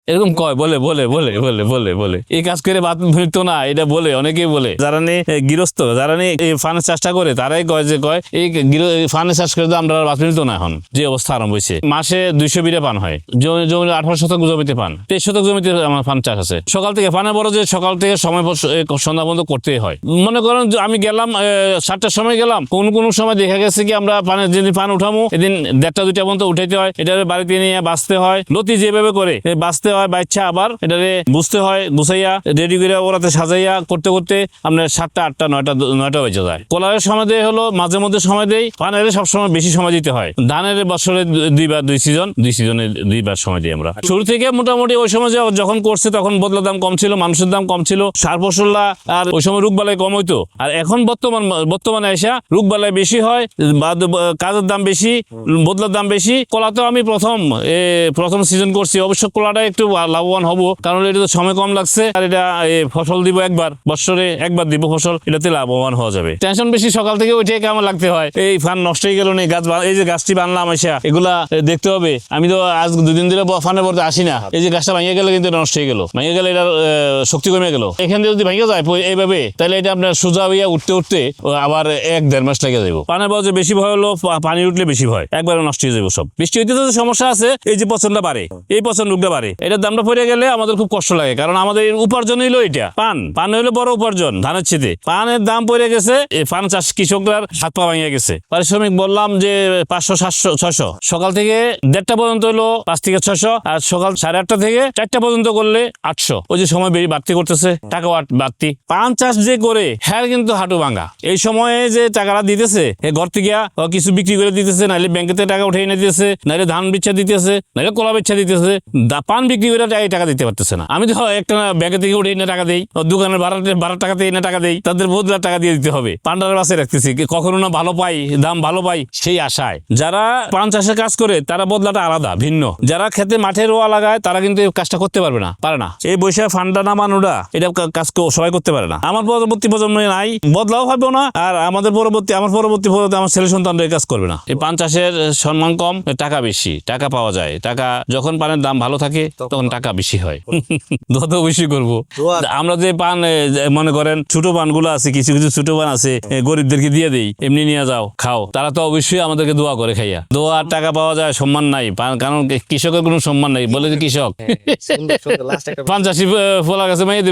এরকম কয় বলে বলে বলে বলে বলে বলে এই কাজ করে ভাত মিলত না, এটা বলে অনেকেই বলে। যারা নিয়ে গৃহস্থ, যারা নিয়ে এই ফানের চাষটা করে তারাই কয় যে এই ফানের চাষ করে আমরা ভাত মিলত না। এখন যে অবস্থা আরম্ভ হয়েছে, মাসে 200 বিঘা পান হয়, জমি 18 শতক জমিতে পান, 23 শতক জমিতে আমার ফান চাষ আছে। সকাল থেকে ফানের বড় যে সকাল থেকে সময় সন্ধ্যা পর্যন্ত করতেই হয়। মনে করেন আমি গেলাম 7টার সময় গেলাম, কোন সময় দেখা গেছে কি আমরা পানের যেদিন পান উঠামো এদিন 1:30 2টা পর্যন্ত উঠাইতে হয়, এটা বাড়িতে নিয়ে বাঁচতে হয়। লতি যেভাবে করে বাঁচতে হয়, বাচ্চা আবার এটারে বুঝতে হয়, গুছাইয়া রেডি করে ওরাতে সাজাইয়া করতে করতে আপনার 7টা 8টা 9টা বেজে যায়। কলারের সময় দেয় হলো মাঝে মধ্যে সময় দেয়, পানের সবসময় বেশি সময় দিতে হয়। ধানের বছরে 2 সিজনে 2বার সময় দিই আমরা। শুরু থেকে মোটামুটি ওই সময় যখন করছে তখন বদলার দাম কম ছিল, মানুষের দাম কম ছিল, সার ফসল্লা আর ওই সময় রোগবালাই কম হইতো। আর এখন বর্তমানে এসে রোগবালাই বেশি হয়, কাজের দাম বেশি, বদলার দাম বেশি। কলাতেও আমি প্রথম সিজন করছি, অবশ্য কলাটা একটু লাভবান হবো, কারণ এটা তো সময় কম লাগছে আর এটা ফসল দিব বছরে একবার দিব ফসল, এটাতে লাভবান হওয়া যাবে। টেনশন বেশি, সকাল থেকে ওইটাই কেমন লাগতে হয়, এই ফান নষ্ট হয়ে গেল না, এই যে গাছটি বানলাম এসা এগুলা দেখতে হবে। আমি তো আজ 2 দিন ধরে ফানের পড়তে আসি না, এই যে গাছটা ভাঙিয়ে গেলে কিন্তু নষ্ট হয়ে গেল, ভাঙিয়ে গেলে এটার শক্তি কমে গেল। এখান থেকে যদি ভেঙে যায় এইভাবে, তাহলে এটা আপনার সোজা হইয়া উঠতে উঠতে আবার 1-1.5 মাস লেগে যাবো। পানের বড় যে বেশি ভয় হলো পানি উঠলে বেশি ভয়, একবারে নষ্ট হয়ে যাবো সব। বৃষ্টি হইতে তো সমস্যা আছে, এই যে পচনটা বাড়ে, এই পচন রোগটা বাড়ে, এটার দামটা পড়ে গেলে আমাদের খুব কষ্ট লাগে, কারণ আমাদের উপার্জন হইলো এটা পান হইলো বড় উপার্জন ধানের চেয়ে। পানের দাম পড়ে গেছে, পান চাষ কৃষকরার হাত পা ভাঙিয়ে গেছে। পারিশ্রমিক বললাম যে 500 700 600, সকাল থেকে 1:30টা পর্যন্ত হলো 5 থেকে 600, আর সকাল 8:30 থেকে 4টা পর্যন্ত করলে 800। ওই যে সময় বাড়তি করতেছে, টাকা বাড়তি। পান চাষ যে করে হ্যাঁ কিন্তু হাঁটু ভাঙা, এই সময়ে যে টাকাটা দিতেছে ঘর থেকে কিছু বিক্রি করে দিতেছে, নাহলে ব্যাংকে থেকে টাকা উঠে এনে দিতেছে, নাহলে ধান বেচা দিতেছে, নাহলে কলা বেচা দিতেছে, পান বিক্রি করে টাকা দিতে পারতেছে না। আমি তো একটা ব্যাংকে থেকে উঠে এনে টাকা দেই, দোকানের ভাড়া টাকাতে এনে টাকা দেই, তাদের বহুত টাকা দিয়ে দিতে হবে। পান্ডার বাসে রাখতেছি, কখনো না ভালো পাই, দাম ভালো পাই সেই আশায়। যারা পান চাষের কাজ করে তারা বদলাটা আলাদা ভিন্ন। যারা খেতে মাঠে রোয়া লাগায় তারা কিন্তু এই কাজটা করতে পারে না। এই বৈশাখ ফান্ডা নামানোটা এটা কাজ সবাই করতে পারে না। আমার পরবর্তী প্রজন্ম নাই, বদলাও হবে না, আর আমার পরবর্তী আমার ছেলে সন্তানরা এই কাজ করবে না। এই পান চাষের সম্মান কম, টাকা বেশি, টাকা পাওয়া যায়। টাকা যখন পানের দাম ভালো থাকে তখন টাকা বেশি হয়, যত বেশি করবো। আমরা যে পান মনে করেন ছোট পানগুলো আছে, কিছু ছোট পান আছে, গরিবদেরকে দিয়ে দেই, এমনি নিয়ে যাও খাও, তারা তো অবশ্যই আমাদেরকে দোয়া করে খাইয়া। দোয়া আর টাকা পাওয়া যায়, সম্মান নাই, কারণ কৃষকের কোনো সম্মান নাই, বলে যে কৃষক। পান চাষি ফলা গেছে মেয়ে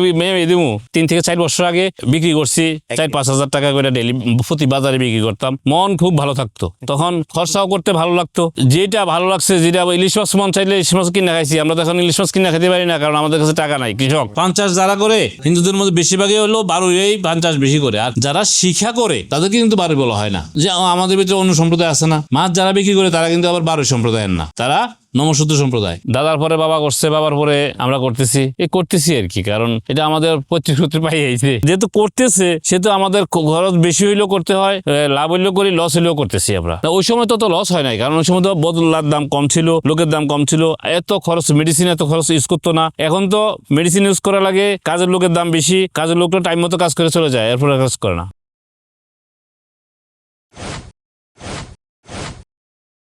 দিব 3 থেকে 4 বছর আগে বিক্রি করছি 4-5 হাজার টাকা করে ডেলি প্রতি বাজারে বিক্রি করতাম। মন খুব ভালো থাকতো, তখন খরচাও করতে ভালো লাগতো। যেটা ভালো লাগছে, যেটা ইলিশ মাছ মন চাইলে ইলিশ মাছ কিনা খাইছি, আমরা তো এখন ইলিশ মাছ কিনা খেতে পারি না, কারণ আমাদের কাছে টাকা নাই। কৃষক পান চাষ যারা করে হিন্দুদের মধ্যে বেশিরভাগই হলো বারুই পান চাষ বেশি করে, আর যারা শিক্ষা করে তাদেরকে কিন্তু বারুই বলা হয় না। যে আমাদের ভিতরে অন্য সম্প্রদায় আছে না, মাছ যারা বিক্রি করে তারা কিন্তু আবার বারুই সম্প্রদায়ের না, তারা নমঃশূদ্র সম্প্রদায়। দাদার পরে বাবা করছে, বাবার পরে আমরা করতেছি আর কি, কারণ এটা আমাদের পৈতৃক সূত্রে পাই আইছে। যেহেতু করতেছে সেহেতু আমাদের খরচ বেশি হইলেও করতে হয়, লাভ হইলেও করি, লস হইলেও করতেছি আমরা। ওই সময় তো লস হয় নাই, কারণ ওই সময় তো বদলার দাম কম ছিল, লোকের দাম কম ছিল, এত খরচ মেডিসিন এত খরচ ইউজ করতো না। এখন তো মেডিসিন ইউজ করা লাগে, কাজের লোকের দাম বেশি, কাজের লোকটা টাইম মতো কাজ করে চলে যায়, এরপরে কাজ করে না।